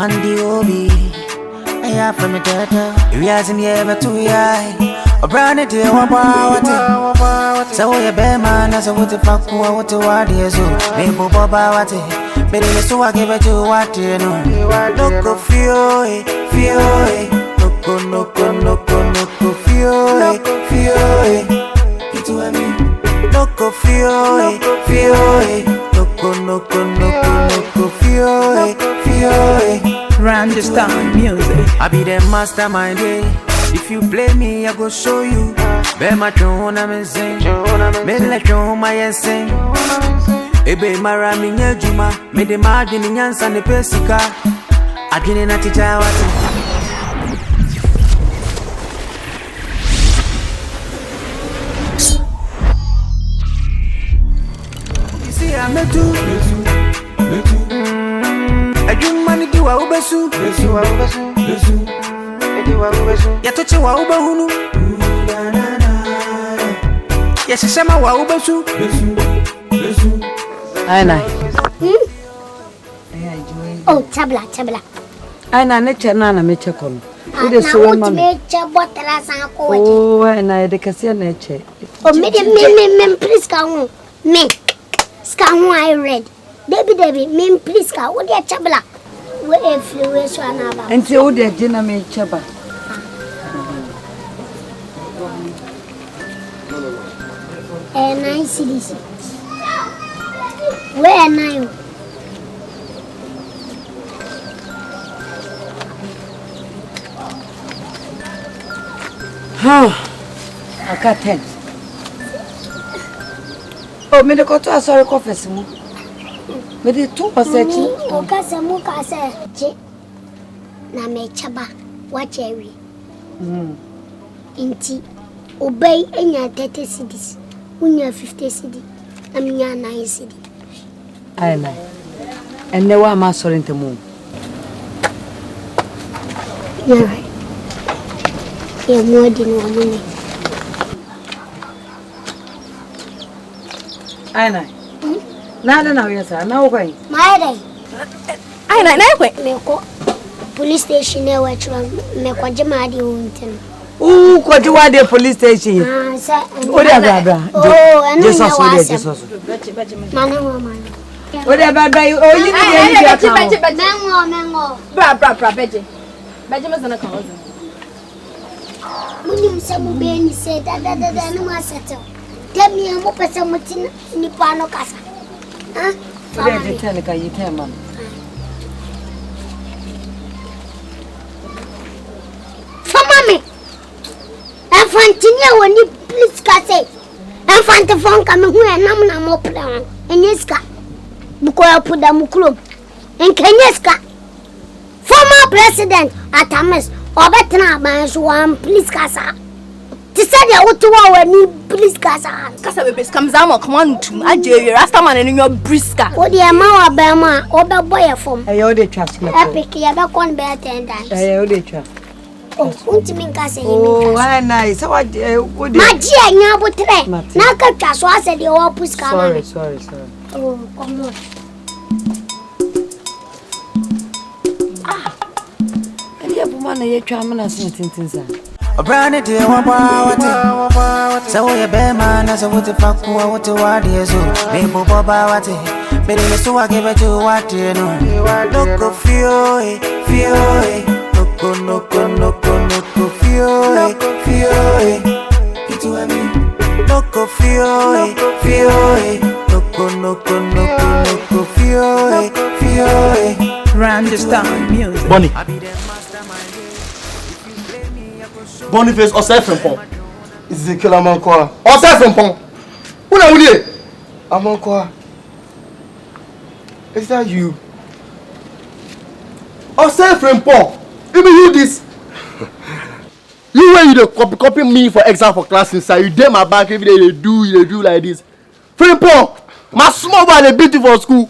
Andy Obi, I have from the data. You has in the ever too high. A brand new day, one power. So, you bear man, as a what the fuck, what the what is so. Maybe Baba, what it. But in the so I give it to what you know. No go feel it, no go feel it. It's what I mean. No go feel it, no go feel it. Understand music. I be the mastermind, eh? If you play me, I go show you. Be my throne, I'm sing. Me let you my sing. Ebe mara mi nyejuma. Me de margin in yansa ne pesika. Adwene na tija wate. You see I'm a two. Adwuma ni diwa ubesu. Ya toche wa ube hunu. Ya shema wa ubesu. Aina. Oh, tabla. Aina neche na meche kono. Ide suwe mami. Meche botela sanko waje. Oh, aina ide kasi neche. Oh, me please ka hu. Me. Ska hu I read. Debbie, me please ka. Wo dia tabla. We influence wana ba. Enti wo dia jina meche ba. Nine cities. Where nine? I got 10. Oh, me de go to sorry KOFAS mu. Me de 2%. O ka se mu ka se je. Na me chaba wa chewi. Inti obey enya 30 cities. Unya 50 cities. Amnya 9 cities. Aina. And ne wa ma sorry ntemu. Yeah. Yeah, more than one money. Aina. Na yesa na wo kwai. My day. Aina na kwai. Me ko police station e wa chwa me ko jema di unten. Ko jiwa de police station. Ah, sa. O de baba. Oh, enu Jesus wa o de Jesus. Mane wa mane. O de baba o yi ni de ya kan. Mengo. Bra beje. Beje me zana kan ozo. Munim se mu be ni se da no ma settle. Temi e mo pese mutin ni pa no kasa. Ah? O de tell ka yi tell mam. Mami, Fantinia when you please say, and Fantafon coming who and I'm not more plan, and Yeska, because I put them club, and Kenyeska, former president at Ames, or better by one please casa. To say the Ottawa when you please casa. Casa baby comes out, come on to Nigeria, Rastaman and in your brisker. What the amount of Bama or the boy from? I owe the trust. Epic, you have one better attendance. I owe the trust. Oh, untiminka say oh, why nice? So what would my dear, you have tre. Naka Caswa said the opus come. Sorry. Oh, come on. And you woman, you're trying to say things. A brand new day, one power. So, you bear man, as a what the fuck, what the what is so. Maybe Baba, what it. But in the so I give it to what you know. No go feel it. No go feel it. It's what I mean. No go feel it. No go feel it. Understand music. Bonnie. Boniface or self-employed. Ezekiel Amankoa. Or self-employed. Who are you? Amankoa. Is that you? Or self-employed. Even you this. You when you copy me for exam for class inside. You dare my back every day. They do like this. Frimpong. My small boy they beat you for school.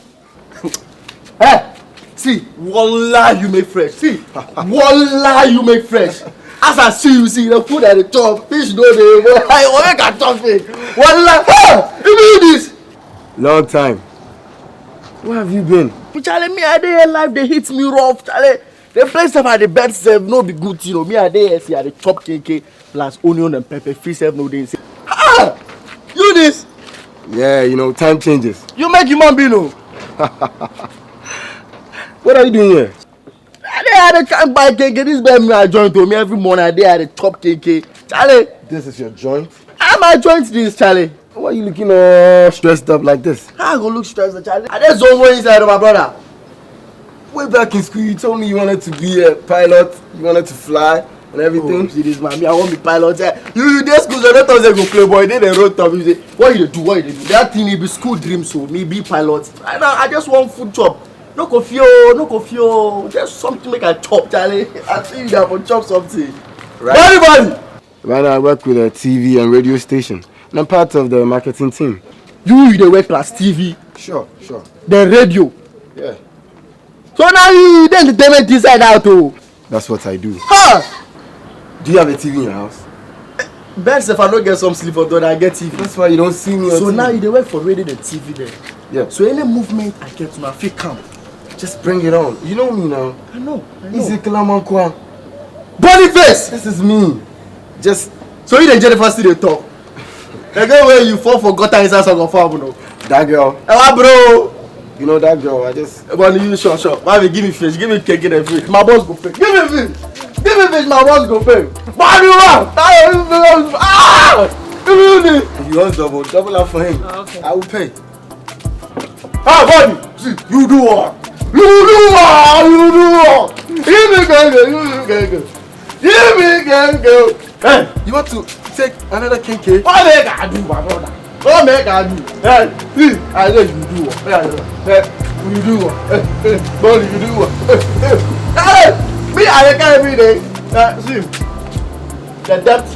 Hey, see, wallah you make fresh. See, wallah you make fresh. As I see the food at the top, fish no dey. I want make a top fish. Wallah, hey, you do this. Long time. Where have you been? Charlie, me, I dey life, they hit me rough, Charlie. The place of the bed serve no be good, you know. Me, I dey see at the chop KK plus onion and pepper, free serve no dey say. Ah! You this? Yeah, you know, time changes. You make human being, no? What are you doing here? I dey can't buy KK. This bed me I join to me every morning. I dey at the chop KK. Charlie, This is your joint? how am I join this, Charlie? Why are you looking all stressed up like this? How I go look stressed, Charlie? I just don't go inside of my brother. Way back in school, you told me you wanted to be a pilot, you wanted to fly and everything. Oh, see this man, me I want be pilot. You dey school, so don't tell say go play boy. They road top. You say, what you dey do? What you dey do? That thing it be school dream, so me be pilot. Right now, I just want food chop. No confuse. Just something make I chop, Charlie. I see you there for chop something. Right. Everybody. Right now, I work with a TV and radio station, and I'm part of the marketing team. You dey work plus TV, Sure. then radio. Yeah, So now you dey entertainment inside out, oh. that's what I do. Ha! Do you have a TV in your house? Best if I don't get some sleep for that, I get TV. That's why you don't see me on So TV. now you dey work for radio and TV there. Yeah. So any movement I get to my feel calm. Just bring it on. You know me now. I know. Ezekiel Amankwa. Boniface! This is me. Just So you and Jennifer still dey talk. The girl where you fall for gutter inside some farm, no. that girl. Bro. You know that girl. I just. But you sure. Mommy, give me fish. Give me cake, give me fish. My boss go pay. Give me fish. My boss go pay. Ah! Give me this. If you want double up for him. Okay. I will pay. Ah, buddy. See, you do what? Give me girl. Hey, You want to take another kinky? what make I do, my brother? What make I do? Hey, see, I say you do what? Hey, you do what? Hey, buddy, you do what? Hey, me, I can't every day. See, the debt.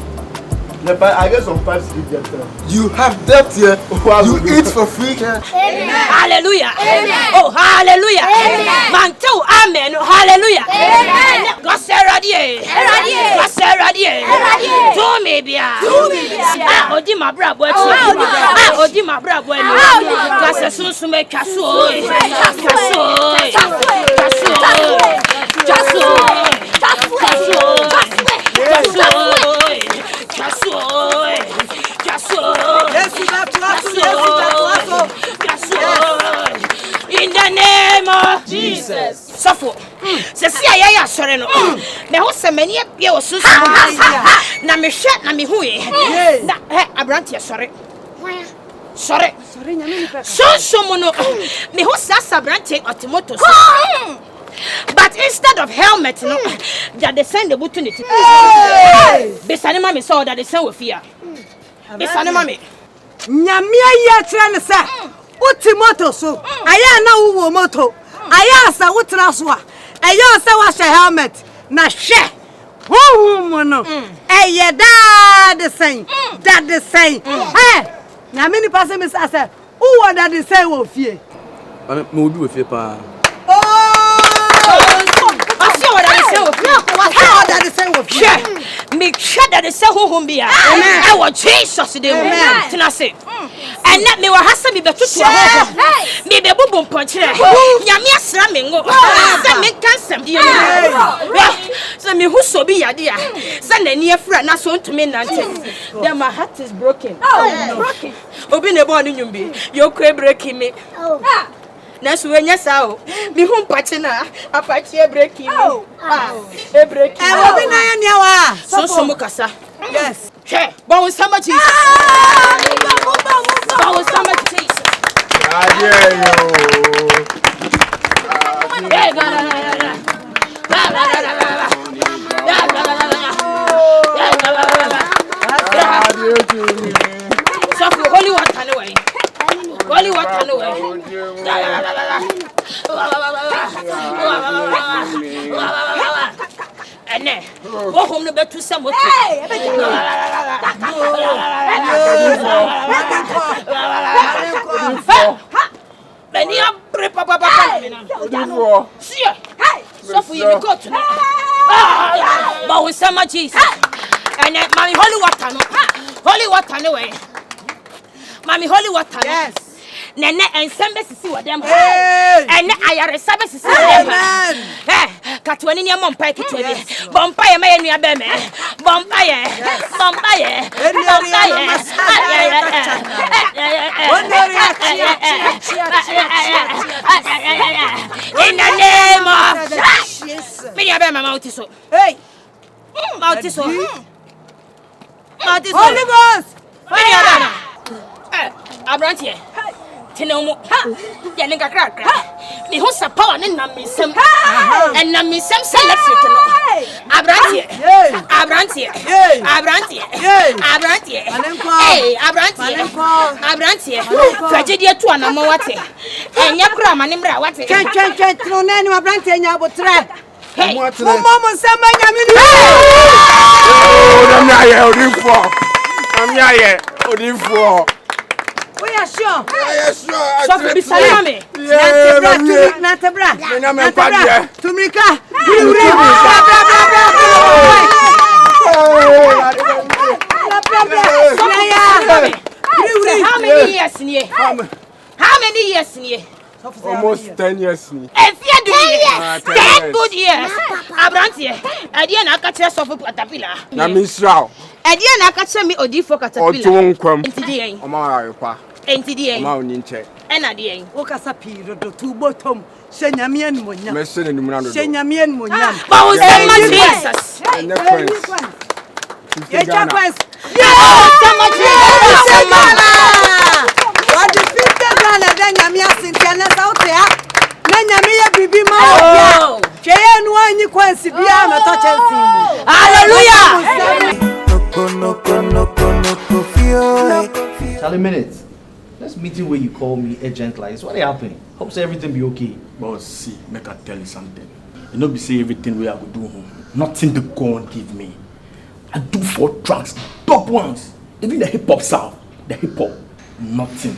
I get some 5 sleep debt. You have debt here. You eat for free. Hallelujah. Amen. Oh, hallelujah. Amen. Man too. Amen. Hallelujah. Amen. God say radie. God say radie. To me bia. Ah, odi ma bra bo achi. Ah, odi ma bra bo ani. God say sunsun me twaso. In the name of Jesus. Suffer. Se si ayaya sore no. Me ho se mani abia osusu. Na me hwe na me hui. Na abrantie sore. Sore nyame ni peka. So no. Me ho sa abrantie automoto. But instead of helmet, no, that they send the button it. Besane mama saw that they send with fear. Besane mama. Nyamia ya tira me sa. Uti moto so. Aya na wo moto. Aya sa wutra so a. Aya sa wa helmet. Na hwe. Wo mo no. Eye da the same. That the same. Eh. Nyame ni pass me sa say. Wo that the same wo fie. Me obi we fie pa. Make sure that the say who bia. I want Jesus today. Tina say. And let me wahasa me betu to me be bubu ponchire. Nyame asra me ngo. Say me cancel di you. So me who so be yade a. Say na ni afra na so ntumi nante. Then my heart is broken. Broken. Obi ne born nyumbi. You could breaking me. Nesu wenya sao mi hu mpachi na apachi e breaking me e breaking E obi na ya nia wa so mu kasa yes she bon sama Jesus bon sama Jesus so for holy water anyway. Holy water no way. Ene, go home no better some more. Beni abre papa. See, hey, so for you go to. But with some Jesus. And my holy water no. Holy water no way. Mommy, holy water. Yes. Nene and Sembe Sisi wa dem. And ayare Sembe Sisi wa dem. Katwani ni mompa kitwe. Bompa ye me nua be me. Bompa ye. In the name of Jesus. Me ya be mama utiso. Hey. Mautiso. Holy Ghost. Fire. Abrantie. Tenomo. Ya ninga krakra. Me hu sapa ne na misem. En na misem electric no. Abrantie. Abrantie. Hey, Abrantie. Tragedy to anamo wate. Enya kura manimra wate. Ken no na ni Abrantie nya abotre. Hey, Mama sema nyame ni. I'm here, Odifo. We are sure. Yes, sure. So be salame. Natebra. Tumika. How many years in here? How many years in here? Almost 10 years. And 10 good years. Abrantie. Adia na catch us of Caterpillar. Na misrao. Adia na catch me Odifo Caterpillar. Otunkwam. Ntidi. Oma ayepa. Ntidi. Oma oninche. Ena di. O kasa piro do tu botom. Shenyame enmonya. Mese ne numra do. Shenyame enmonya. But we say much Jesus. Ye chapes. What the fifth Ghana then nyame asintia na sautia. Na nyame ye bibi ma o. Cheye nu anyi kwansi bia me to chensi. Hallelujah. No feel. Charlie minutes. This meeting where you call me agent like, what happened? Hope say everything be okay. Boss, see, make I tell you something. You know, be say everything we are going to do. Nothing to go and give me. I do 4 tracks, top ones. Even the hip hop sound, the hip hop, nothing.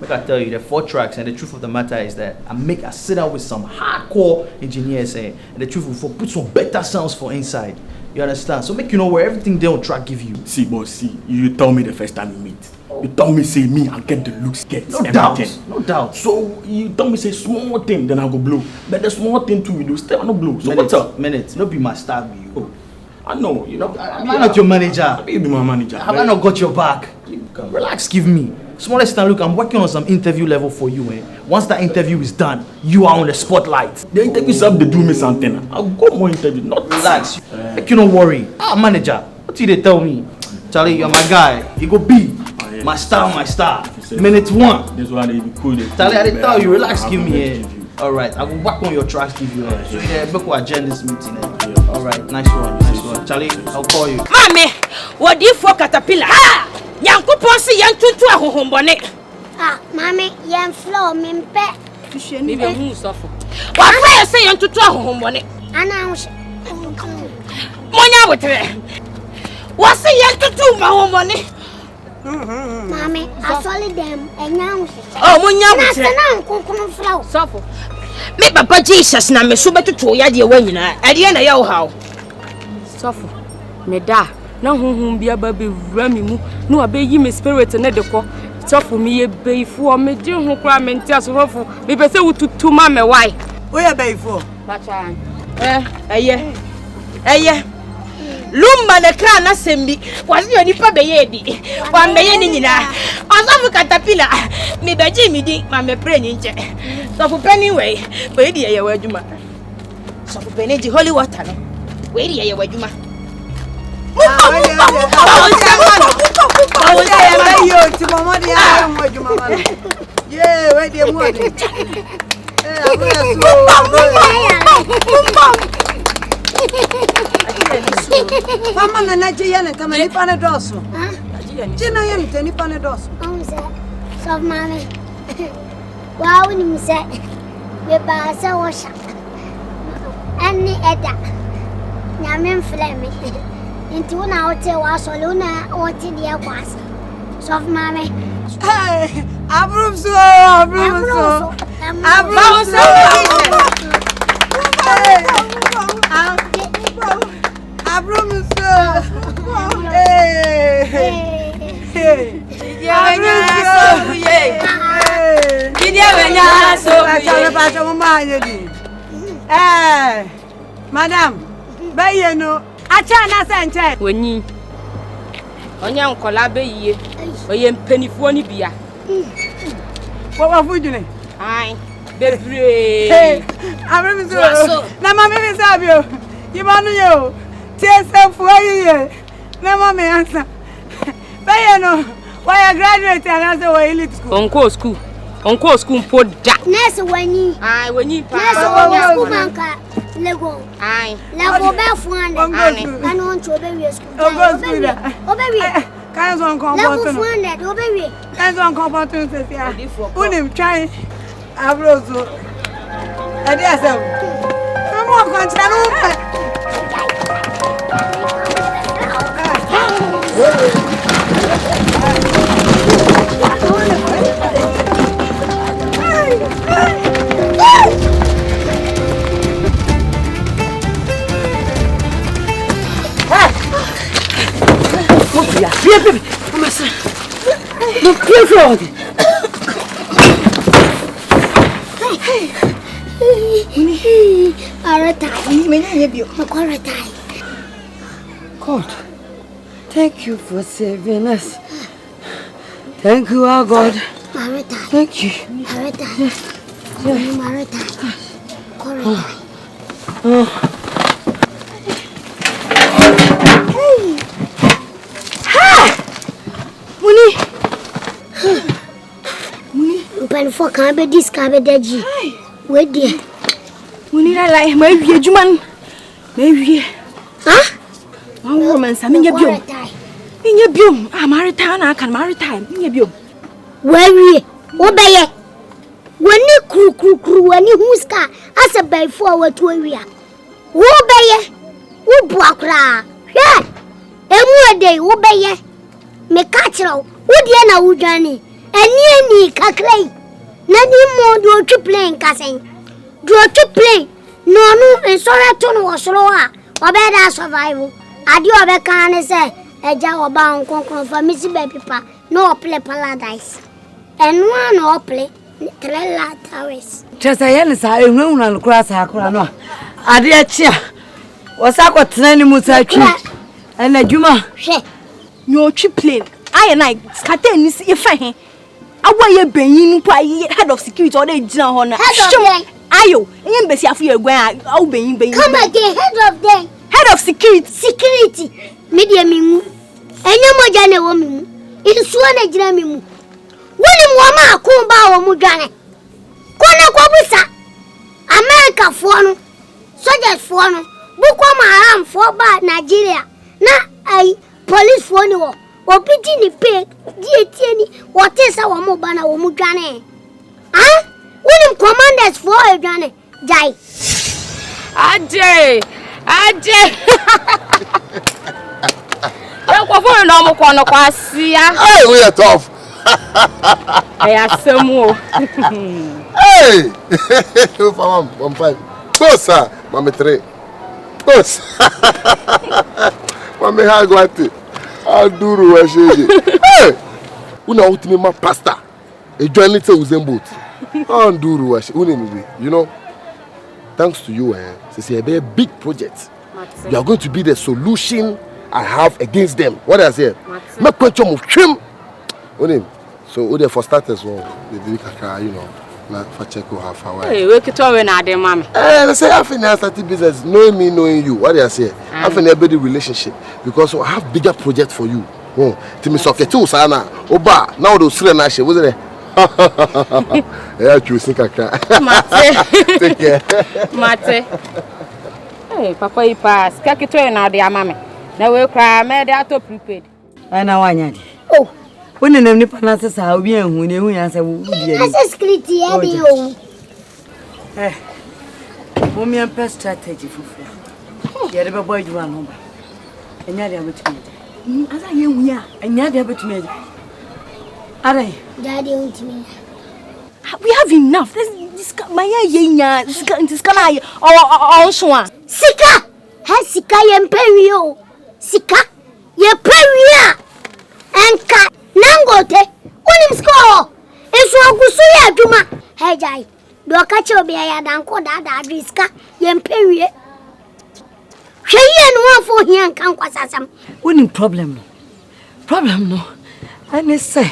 Make I tell you, the 4 tracks, and the truth of the matter is that I sit down with some hardcore engineers, and the truth will put some better sounds for inside. You understand? So make you know where everything they on track give you. See, boss, see, you tell me the first time we meet. You tell me say me, I get the looks, get No everything. doubt, no doubt. So you tell me say small thing, then I go blow. But the small thing too, we do still no blow. So what's up? Minutes, no be my star with you. Oh, I know, you know. I'm not your manager. You be my manager. Have I not got your back? Relax, give me. Smallest time, look, I'm working on some interview level for you, eh? Once that interview is done, you are on the spotlight. The interview up, they do me something. I'll go more interview, not Relax. Make you don't worry. Manager, what did they tell me? Charlie, you're my guy. You go be. My star. Minute 1. This one they be cool. Charlie, I didn't tell you. Relax, give me here. Alright, I will work on your tracks, give you so yeah, make we agenda this meeting. Alright, nice one. Charlie, I'll call you. Mommy, what do you for Caterpillar? Yanko Ponsi Yantutu Hombone. Ah, mommy, yan flow, mimpe. Maybe who suffer. What I say Yantutu Hombone? Announce. Monia with her. What's the Yantutu Mahomone? Mommy, I saw them announce. Oh, Monia with her. Flow. Suffer. Me Papa Jesus na me so beto to ya de wanyina. Ade na ya wo hawo. Suffer. Me da. Na honhom bia ba be wura me mu. No abeyi me spirit ne de ko. Suffer me ye beifo me di ho kra me ntia so hofo. Me pese wututu ma me why. We are beifo. Bacha. Eye. Lumba ne kra na sembi. Wasi oni pa beye di. Wa meye ni nyina. Osafu Caterpillar. Me beji mi di ma me pray ni nche. So for penny way, we di ye waduma. So for penny di holy water no. We di ye waduma. Mama na najiana kama ni pane doso. Jina yenu ni pane doso. So mommy. Wow, ni mse. We ba sa washa. Ani eda. Nyame mfle me. Inti una ote wa soluna ote dia kwasa. So mommy. Hey, Abrumso. Hey. wenya so. Pacho mama yedi. Madam, baye no. Acha na sente. Wenyi. Onya nkola beyiye. Oye mpanifo ni bia. Wa fujune. Ai, bebre. Abremi so. Na mama mi sabio. Yibanu yo. TSF ayiye. Na mama answer. Baye no. Why graduate and answer elite school? Uncle school put that. Nurse wenyi. Ai, wenyi pa. Nurse school banka. Lego. Ai. Lego be fuande. Ani on to be school. Obewi. Kan so nko Lego fuande, obewi. Kan so nko ponto se sia. Unim try abrozo. Ade asem. Mo ko ntra no. Baby, come on. Look, clear fraud. God, thank you for saving us. Thank you, our God. Thank you. Muni, for can be this can be deji. Wait there. Muni like my juman. Maybe. Huh? One woman, some in your biom. In your biom, I'm maritime, I can maritime. In your biom. Where we obey. When you crew, when you muska, as a bay forward to area. Obey. Ubwakra. Yeah. Emu day, obey. Me catch you. Udiana udani. Any kakray. Nani mo do to play cousin. Do to play. No, and sorry to was slower. Obeda survival. Adio Becane say, a job bound concern for Missy Baby Pa. No play paradise. And one or play Trella Towers. Just a yennis, I know on cross her crown. Adia Chia was I got 20 musachi and a Juma. No cheap plane. I scatter if I away a being head of security or they dinner honor. Ayo, embassy of your grand, I'll be come again, head of security. Media mimu. And no more jane woman. In Swana Jamimu. When you want Kumba or Mugane. Kona Kwabusa. America for no. Soldiers for no. Bukoma arm for bad Nigeria. Na I police for no. Or pity ni pig. Dietini. What is our Mobana or Mugane? Huh? When commanders for a Jane. Jai. Ajay. Kwa no mo kwasi ya. Hey, we are tough. Asemu. Hey. For 1.5. Bossa, mama 3. Boss. Mama ha gwati. Aduru wa sheje. Hey. Una ultimate ma pastor. E join it uzembot. Anduru wa sheje. You know, thanks to you, it's a very big project. You are going to be the solution I have against them. What I say? Make question of him. So, for starters, you know, for check who have our. Hey, we could talk na dem mama. Let's say I finance starting business, knowing me, knowing you. What do I say? I finance build relationship because I have bigger project for you. Oh, Timmy Socket too, Sana. Oba, now those three na she wasn't it? Yeah, choosing kaka. Mate. Take care. Mate. Hey, papa, you pass. Kaki to na de mama. Na we cry, me dey auto prepared. Ana wanya. Oh, when nem ni panase sa obi ehun ni ehun yan se wo di Asa security e dey o. Mo mi ampe strategy fufu. Ye dey be boy ju an ba. Enya dey abetumi. Asa ye ehun ya, enya dey abetumi. Are Daddy ultimate. We have enough. This my yenya. This can I or Sika. Ha sika ye mpewio. Sika ye pewia. Enka nangote. Unim score. Enso agusu ya adwuma. Do catch your bear and call that riska, yemperie. Shey no for here and can kwasasam. Winning problem no. And say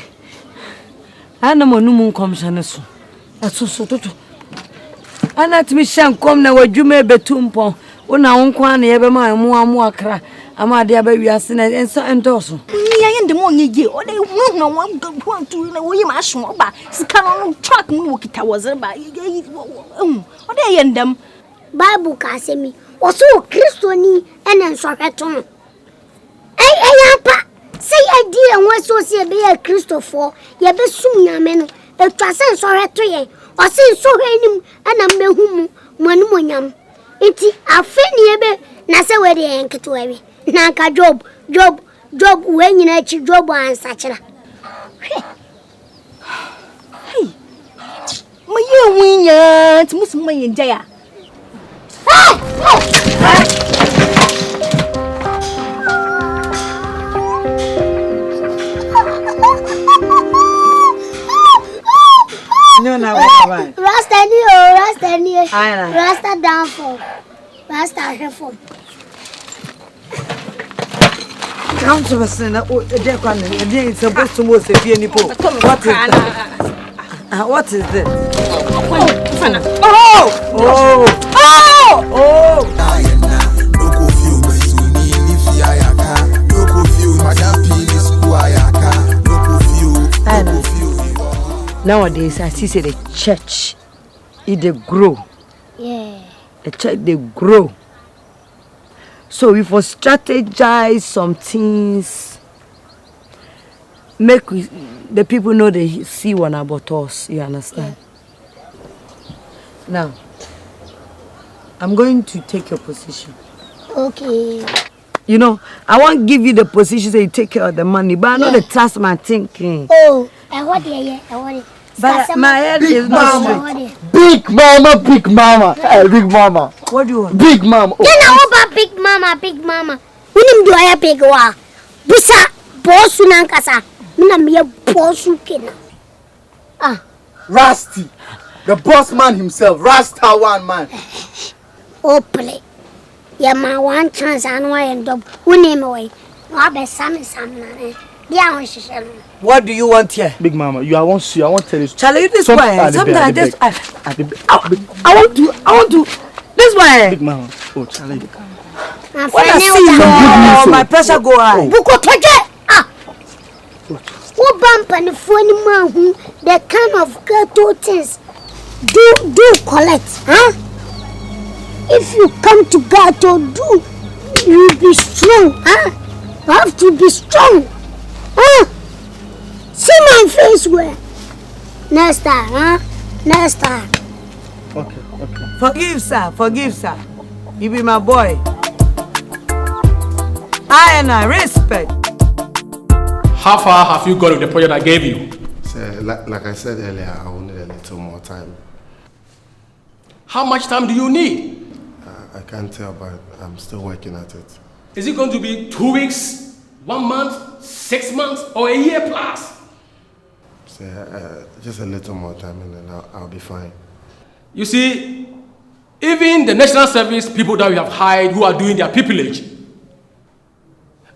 ana monum commission so. Aso toto. Ana timi shan kom na wadwuma betumpo. Una wonkwa na yebe ma mu akra. Ama de aba wiase na enso endoso. Me ayen de mo nyege. O de hu na wan tu na wo yima aso oba. Sika no truck mu kita wozere ba. O de ayen dem. Bible ka se mi. Oso Kristoni enen so hweto. Ayapa. Say idea won so se be a Christopher. Ye be sum nyame no. Etwase so hweto ye. O se so hwenim ana mehu mu anumonyam. Iti afeni ebe na se we de enketo ewe. Na ka job we nyina chi job ansa kira. Hey. Maye winya, timusu maye njaya. No na wa. Rasta ni. Rasta down for. Rasta reform. Come to us na o de kwa na e supposed to mo se fie ni po. What is this? Nowadays, I see the church, they grow. Yeah. The church, they grow. So we for strategize some things, make the people know they see one about us. You understand? Yeah. Now, I'm going to take your position. Okay. You know, I won't give you the position so you take care of the money, but I know the trust my thinking. Oh, I want it. But my head is not straight. Big mama. Hey, big mama. What do you want? Big mama. Then I want big mama. Unim do I big wa. Busa boss nankasa. Mina me boss kena. Rusty. The boss man himself. Rasta one man. Oh play. Yeah, my one chance I know I end up. Unim away. No, I be some na. What do you want here? Big mama, I want to tell you. Charlie, this way. Sometimes I want to. This way. Big mama. Oh, Charlie. When I see you, my pressure go high. What bump and the funny man who the kind of ghetto things do collect, huh? If you come to ghetto, you be strong, huh? You have to be strong. See my face where? Next time, huh? Next time. Okay. Forgive, sir. You be my boy. I respect. How far have you got with the project I gave you? Sir, like I said earlier, I will need a little more time. How much time do you need? I can't tell, but I'm still working at it. Is it going to be 2 weeks, 1 month, 6 months, or a year plus? Sir, just a little more time and then I'll be fine. You see, even the national service people that we have hired who are doing their pupillage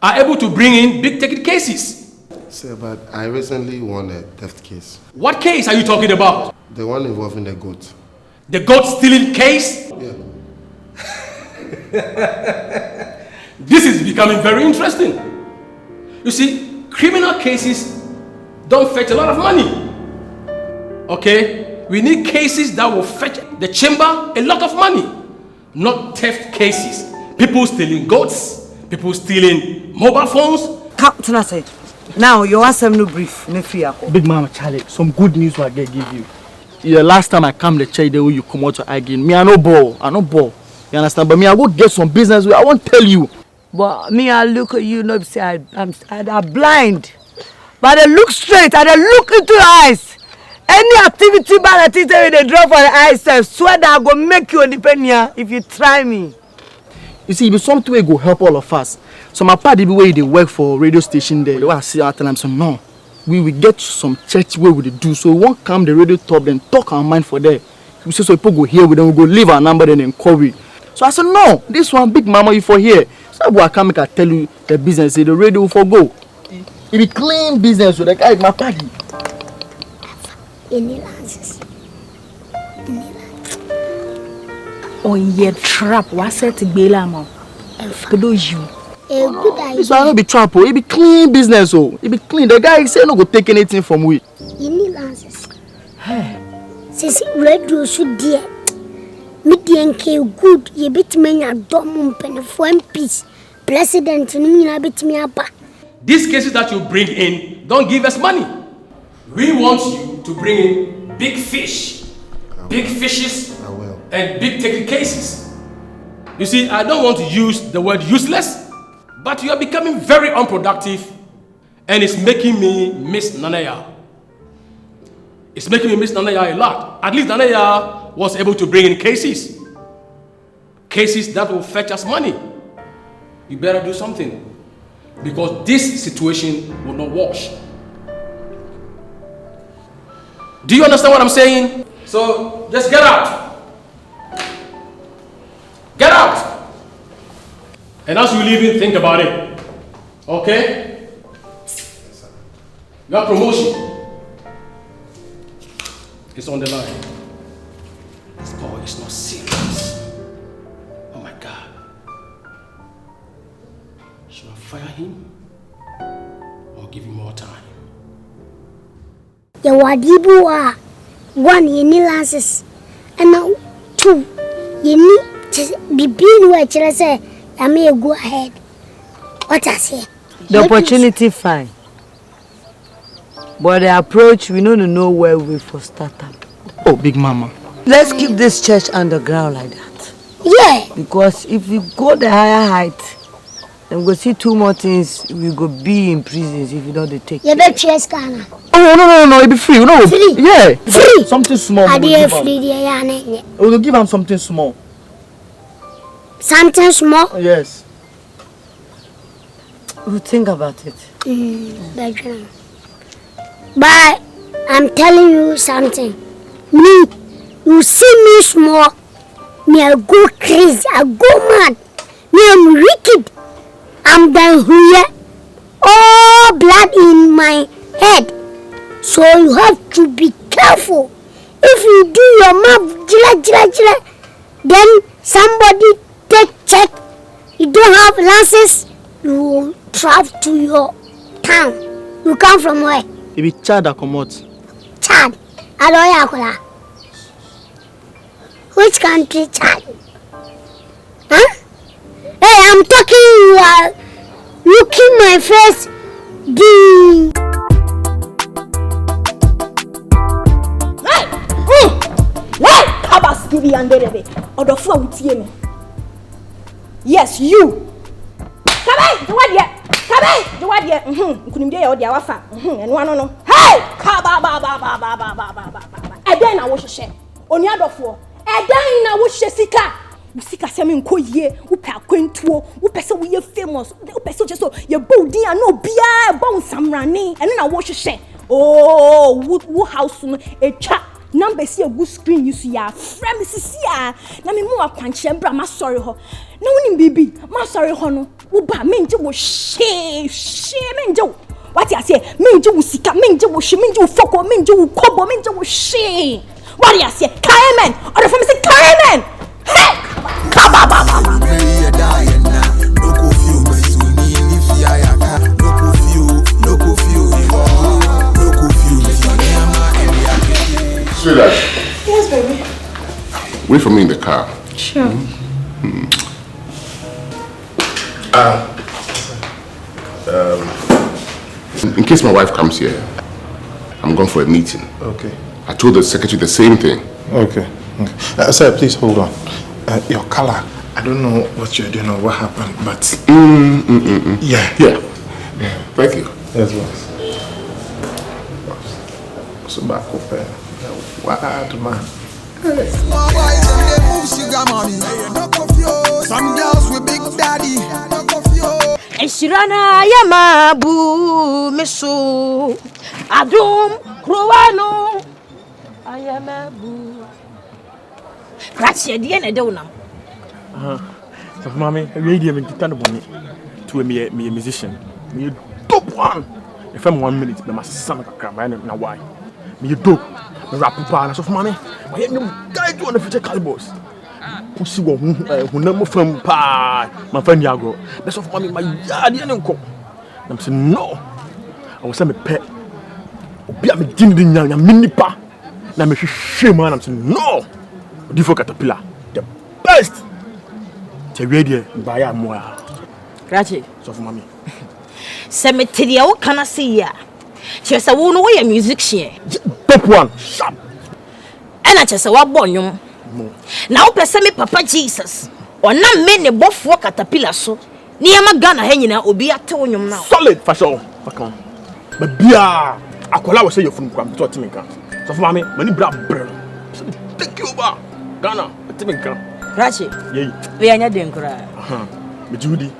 are able to bring in big ticket cases. Sir, but I recently won a theft case. What case are you talking about? The one involving the goat. The goat stealing case? Yeah. This is becoming very interesting. You see, criminal cases don't fetch a lot of money. Okay? We need cases that will fetch the chamber a lot of money. Not theft cases. People stealing goats, people stealing mobile phones. Captain, I said. Now, you want some new brief. Big mama, Charlie, some good news I give you. The last time I come to church, the way you come out to again. Me, I no ball. You understand? But me, I go get some business. I won't tell you. But me, I look at you, no, say I'm blind. But I look straight, I look into your eyes. Any activity bad that they draw for the eyes, I swear that I go make you independent if you try me. You see, if something will go help all of us. So my party, the way they work for radio station there, the way I see out and I'm saying, no, we will get some church where we do. So we won't come the radio top and talk our mind for there. We say so people go here with them, we go leave our number then call we. So I said, no, this one big mama you for here. So I can't make I tell you the business, the radio for go. It be clean business with the guy my party. Any lances. Oh, yeah, trap. What's it to be like? Good you. A good idea. This one no be trap, oh. It be clean business, oh. It be clean. The guy say no go take anything from we. Any lances. Says radio should dear. Median K good, ye bit me a dumb pen of 1 piece. President, you bit me up. These cases that you bring in don't give us money. We want you to bring in big fish, big fishes, and big ticket cases. You see, I don't want to use the word useless, but you are becoming very unproductive, and it's making me miss Nanaya. It's making me miss Nanaya a lot. At least Nanaya was able to bring in cases that will fetch us money. You better do something, because this situation will not wash. Do you understand what I'm saying? So just get out. Get out. And as you leave, think about it. Okay? Your promotion is on the line. This boy is not serious. Oh my God. Should I fire him or give him more time? The wadibu one ye need lances. And now 2 ye need to be being where I say I may go ahead. What I say? The opportunity fine. But the approach we don't know where we for start up. Oh, big mama. Let's keep this church underground like that. Yeah. Because if we go the higher height, then we go see 2 more things, we go be in prisons if you don't take. You bet you scanner. Oh, no, it'll be free. No. Free? Yeah. Free? Something small. I did free, yeah. We'll give him something small. Something small? Yes. We'll think about it. But I'm telling you something. Me, you see me small, me I go crazy, I go mad. Me I'm wicked. I'm down here, all blood in my head. So you have to be careful. If you do your mouth jila, then somebody take check. You don't have license, you will travel to your town. You come from where? It be Chad that come out. Chad? Adoyakola. Which country, Chad? Huh? Hey, I'm talking, you are looking my face. Yes, you. Come on, hey, and then I was share. On the other 4. And then I was Jessica. Sika semi nko ye wo pa kwentuo wo pese wo ye famous wo pese just so ye body an no bia bon samrani eno na wo hwehwe oh wo house no etwa number si egu screen you see ya frame sisi ya na me mu akwanche bra ma sorry ho na woni bibi ma sorry ho no wo ba menje wo she menje what you say menje wo sika menje wo hwe menje wo foko menje wo kobo menje wo she what you say Kaiman or from say Kaiman hey Sweetheart. Yes, baby. Wait for me in the car. Sure. In case my wife comes here, I'm going for a meeting. Okay. I told the secretary the same thing. Okay. Sir, please hold on. Your color, I don't know what you're doing or what happened, but... Yeah. Thank you. Yes, boss. So back up there. Wild man. Small boys and they move sugar mommy. Some girls with big daddy. Eshirana yamabu meso Adum Kruwano Ayamabu Krachi de na de wonam. So mommy, we dey make the money to me a musician. Me dope one. If I'm 1 minute, me must sing a crime na why. Me dope. Me rap pa na so mommy. Why you guy do on the future calibers? Pussy wo hu na mo fam pa. My friend Yago. That's of mommy my yard yen nko. I'm saying no. I was say me pet. Obi a me din din nya mini pa. Na me hwehwe man I'm saying no. Different caterpillar. The best. Te ready buy am mo. Krachi. So for mommy. Cemetery wo kana see ya. Chese wo no we musician. Top one. Sharp. Ena chese wa bonnwom. Na wo pese me papa Jesus. Ona me ne bofo caterpillar so. Ni ama Ghana ha nyina obi ate wonwom na. Solid fashion. Bakon. Ba bia akola wo say your fun kwam to timinka. So for mommy, mani bra brel. So take you over. Ghana, timinka. Rachi. Yey. We anya den kura. Me Judy.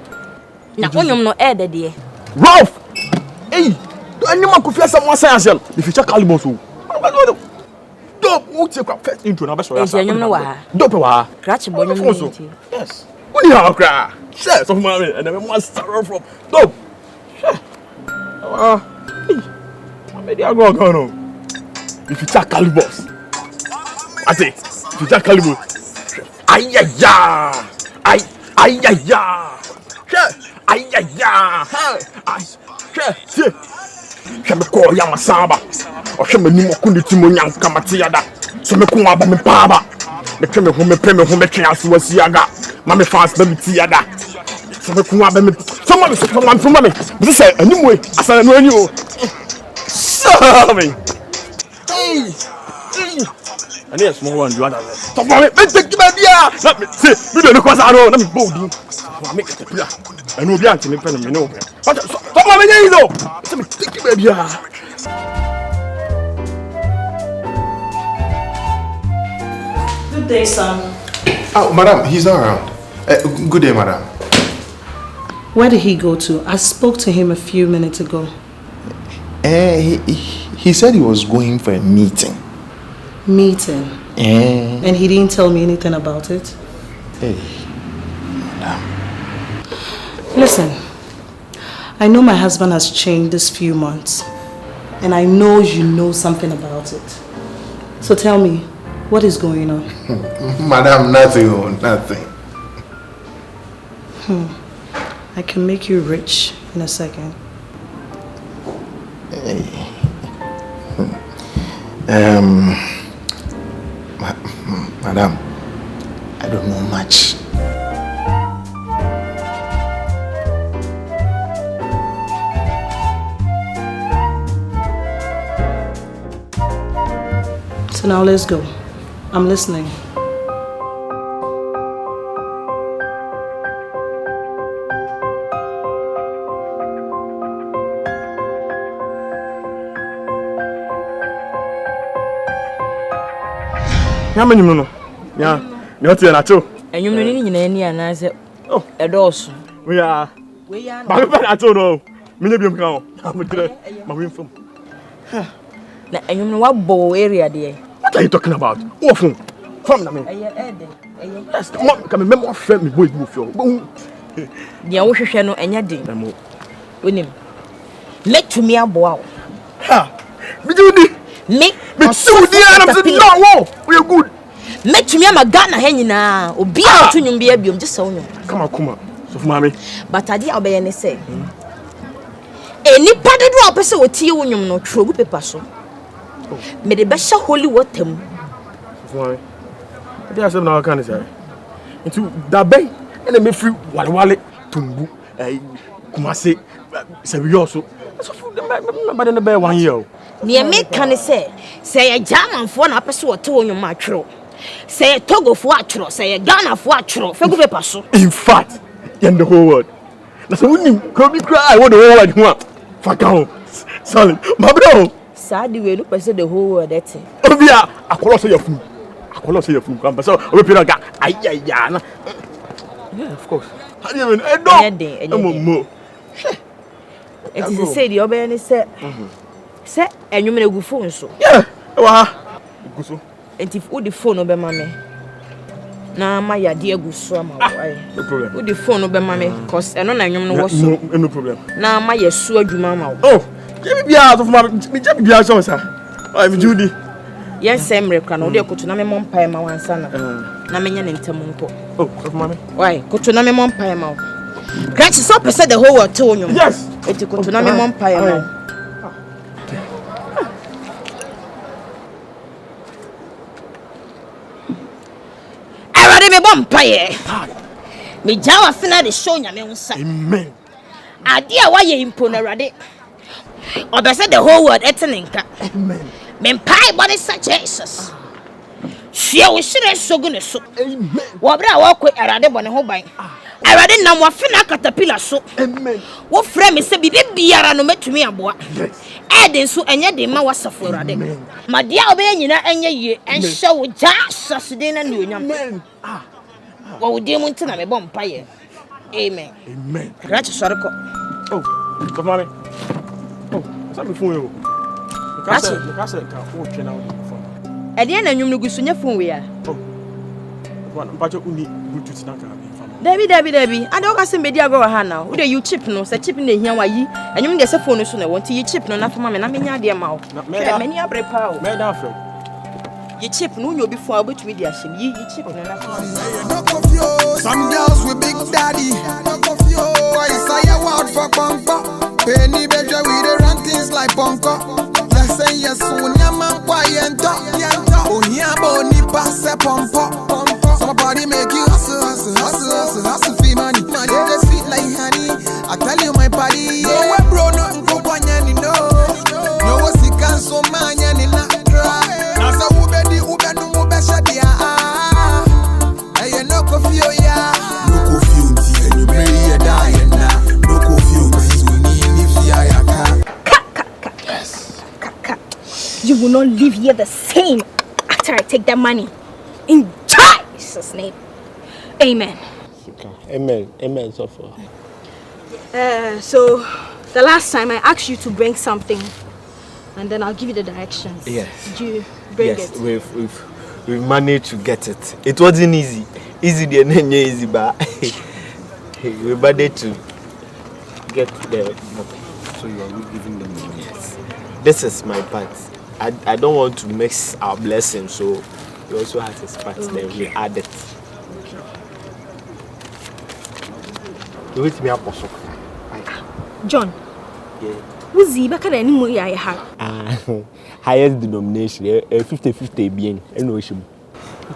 Na wonwom no e de de. Ralph! Hey! Do anyone confess someone science? The future calibers. Dope, who take a first intro now? Yes, you know what? Dope, wa. Scratch bonum. Yes. What you have, cry? Share some money, and then one star from dope. Share. Hey, I'm ready. I go on. The future calibers. I say, future calibers. Ay. Share. Ay. She me call ya masaba. O she me ni mo kundi ti mo nyan kamati ya da. So me ko aba me pa ba. Me twe me ho me pre me ho me twe aso wasi aga. Ma me fast ba me ti ya da. So me ko aba me. So ma me so ma me. Me say anim we asana no ani o. So me. Hey. And yes, small one you understand. So ma me take me bia. Let me see. Me do no kwasa no. Let me bold. Ma me get the I know bien me pen me no. But so ma me nyi do. So me take me bia. Good day, son. Oh, madam, he's not around. Good day, madam. Where did he go to? I spoke to him a few minutes ago. He said he was going for a meeting. Meeting? And he didn't tell me anything about it? Hey, madam. Listen, I know my husband has changed this few months. And I know you know something about it. So tell me, what is going on? Madam, nothing. I can make you rich in a second. Madam, I don't know much. So now let's go. I'm listening. How many no? Yeah. Not here at all. And you mean in any and I said, oh, a dose. We are. But I told you. Million count. I'm my win from. And you know what bow area there? What are you talking about? What from? From me. Yes, come remember what friend me boy do for. Yeah, we should know any day. With him. Make to me a bow. Ha! Me do this. Make so dear, I'm saying no. We are good. Make to me a Ghana hanging or be out to you be a just so. Come on. So for mommy. But I did obey and say. Any part of the opposite with you when you know true paper so. May the best holy water. For I did have now can say. Into that bay and me free wale tumbu kumase serioso. So for the in the bear 1 year. Near me can say a German for an episode to your matro. Say a Togo for watcher, say a Ghana for watcher, for good paper so. In fact, in the whole world. That's a winning come cry what the whole world want. Fuck out. Sorry, my bro. Sadly, we look at the whole world. That's it. Oh, yeah, I call us your food. I call us your food. So, we put a guy. Yeah, of course. I didn't even know. It is a say the obey said. Say, and you may go phone so. Yeah, go so. And if all the phone over mammy. Na ma ya de agu so ama why. No problem. With the phone no be mama cause eno na nwom no wo so. No problem. Na ma ya su adwuma ma wo. Oh, give me out of my me just be out sir. Oh, if Judy. Yes, Emre kra na wo de koto na me mompa ma wansa na. Na menya ne ntem nko. Oh, of mommy. Why? Koto na me mompa ma wo. Can't you so percent the whole world to you? Yes. Eti koto na me mompa ma wo. Me bompaye. Me jawa fina de show nyame unsa. Amen. Ade a waye impo na rade. Obese the whole world eteninka. Amen. Me pai body such Jesus. Hwe wo hire sogu ne so. Amen. Wo bra wo kɔ arade bone ho ban. Arade nam wo fina caterpillar so. Amen. Wo frɛ me se bibi biara no metumi aboa. Yes. Eden so enye de ma wasafo arade. Ma dia obeye nyina enye yie enhye wo Jesus de na ne onyam. Amen. What would you want to know? Amen. Amen. Right, sorry. Oh, come on. Oh, what's before you? That's it. At the end, you know, good phone we are. Oh, one budget only good to snack. Debbie. I don't ask media go ahead now. Who do you chip no? Say chip in the here, why ye? And you get a phone soon. I want to you chip no, not for mamma. I mean, your dear mouth. Many are prepared. Madam, you chip no, you'll be for which media shim. You chip no, some girls with big daddy. I say a word for Ponko. Penny better with the run things like Ponko. Yes, and yes, soon Yaman Payento. Oh, yeah, Bonnie pass a pompo. Somebody make you hustle, free money. My day sweet like honey. I tell you, my body, no, bro, no, go on, no. No, what's the cancel, man, and not dry. As a woman, the woman, no, better, dear. No coffee, no coffee, and you may die now. No coffee, you need Yes. You will not live here the same after I take that money. In Jesus' name. Amen. Amen, so far. So, the last time I asked you to bring something, and then I'll give you the directions. Yes. Did you bring it? Yes, we've managed to get it. It wasn't easy. Easy, but we managed to get the. So you are giving them money? Yes. This is my part. I don't want to mix our blessing, so he also has his part. Then we add it. You wait me up also. John. Yeah. Who's the back at any more? Highest denomination, 50-50 bien. I know you.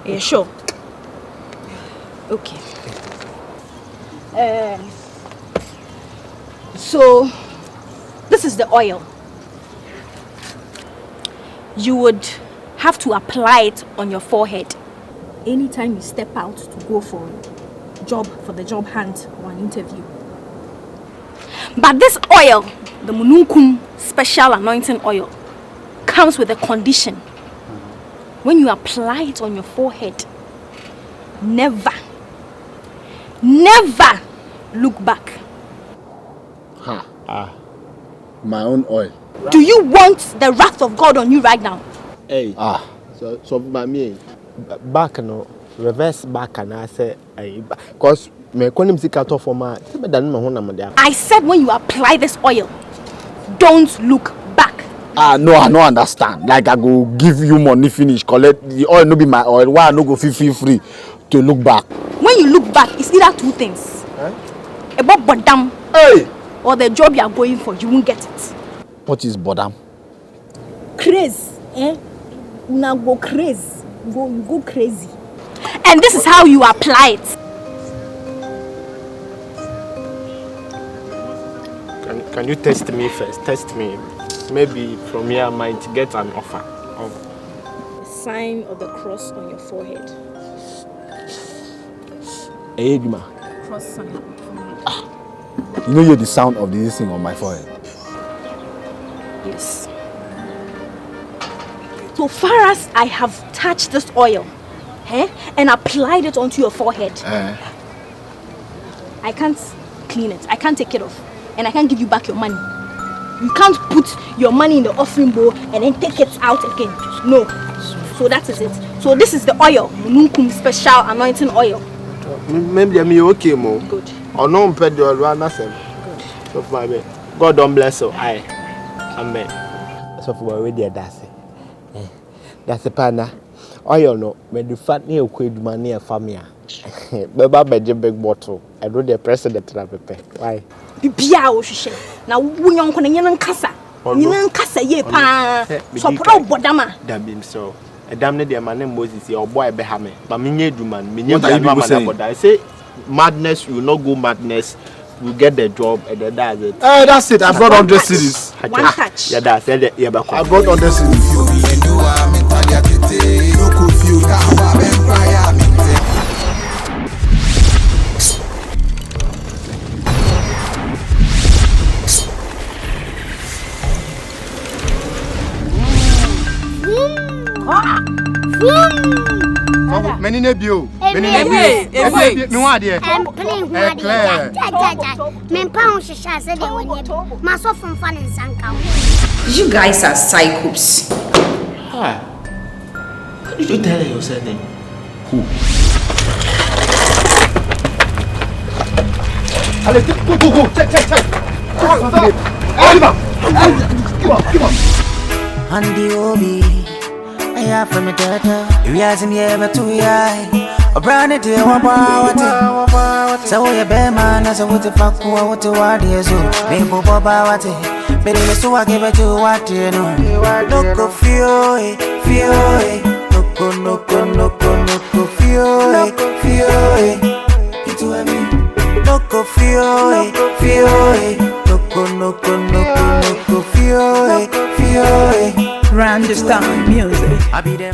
Yeah, sure. Okay. So this is the oil. You would have to apply it on your forehead anytime you step out to go for the job hunt or an interview. But this oil, the Mununkum special anointing oil, comes with a condition. When you apply it on your forehead, never look back. My own oil. Do you want the wrath of God on you right now? Hey. So by me, back no, reverse back and I say, because me konim sika to for my. I said when you apply this oil, don't look back. No, I don't understand. Like I go give you money, finish, collect the oil. No be my oil. Why I no go feel free to look back? When you look back, it's either two things. About bodam. Hey. Or the job you are going for, you won't get it. What is bodam? Crazy, Now go crazy. Go crazy. And this is how you apply it. Can you test me first? Test me. Maybe from here I might get an offer. The sign of the cross on your forehead. Edma. Cross sign. You know you're the sound of this thing on my forehead. Yes. So far as I have touched this oil, and applied it onto your forehead, I can't clean it. I can't take it off, and I can't give you back your money. You can't put your money in the offering bowl and then take it out again. No. So that is it. So this is the oil, Mununkum special anointing oil. Maybe I'm okay, mo. Good. Or no, Pedro, nothing. So for me, God don't bless you. Amen. So for we there, that's a pana. Oil no, when the fat near quid money a family. Baba big bottle. I do the president why? Bibia o hwehwe. Na wo nyonko ne nyen nkasa. Nyen nkasa ye pa. So pro bodama. Da bim so. Edam ne de man Moses your boy be ha me. But me nye duman, me nye man. I say madness, you will not go madness. You get the job and then that's it. That's it. I brought 100 cities. One touch. Yeah, that's it. Yeah, I brought 100 cities. Many nebio. Many nebio. No idea. You guys are psychos. What did you tell her yourself then? Who? Go. Check. Give up. Andy Obi, I have from the data. You guys in here, but too high. A brand new deal, what? So you bear man, as a what the fuck, what to what is you? Maybe Boba, what it? But it's so I give it to what you know. No go feel it. No go feel it. It's what I mean. No go feel it. No go feel it. Run this time music. I be there.